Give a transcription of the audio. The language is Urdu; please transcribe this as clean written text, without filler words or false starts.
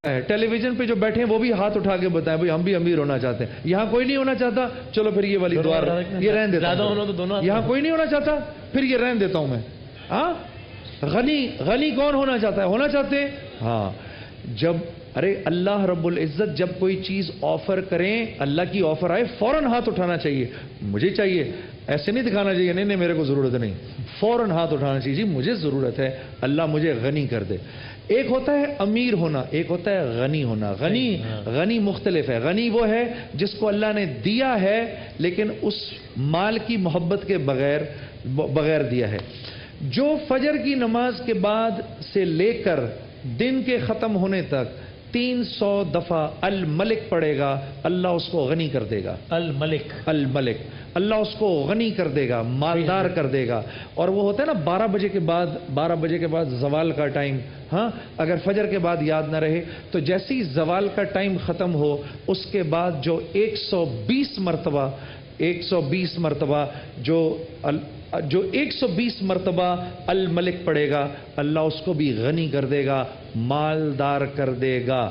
ٹیلی ویژن پہ جو بیٹھے ہیں وہ بھی ہاتھ اٹھا کے بتائیں بھائی ہم بھی امیر ہونا چاہتے ہیں. یہاں کوئی نہیں ہونا چاہتا, چلو پھر یہ والی دعا یہ رہن دیتا ہوں. یہاں کوئی نہیں ہونا چاہتا, پھر یہ رہن دیتا ہوں میں. ہاں غنی کون ہونا چاہتا ہے؟ ہونا چاہتے ہیں. ہاں جب ارے اللہ رب العزت جب کوئی چیز آفر کریں, اللہ کی آفر آئے فوراً ہاتھ اٹھانا چاہیے. مجھے چاہیے, ایسے نہیں دکھانا چاہیے نہیں میرے کو ضرورت نہیں. فوراً ہاتھ اٹھانا چاہیے جی مجھے ضرورت ہے, اللہ مجھے غنی کر دے. ایک ہوتا ہے امیر ہونا, ایک ہوتا ہے غنی ہونا. غنی مختلف ہے. غنی وہ ہے جس کو اللہ نے دیا ہے لیکن اس مال کی محبت کے بغیر دیا ہے. جو فجر کی نماز کے بعد سے لے کر دن کے ختم ہونے تک 300 دفعہ الملک پڑھے گا, اللہ اس کو غنی کر دے گا. الملک اللہ اس کو غنی کر دے گا, مالدار کر دے گا. اور وہ ہوتا ہے نا 12 بجے کے بعد زوال کا ٹائم. ہاں اگر فجر کے بعد یاد نہ رہے تو جیسی زوال کا ٹائم ختم ہو اس کے بعد جو 120 مرتبہ جو 120 مرتبہ الملک پڑھے گا, اللہ اس کو بھی غنی کر دے گا, مالدار کر دے گا.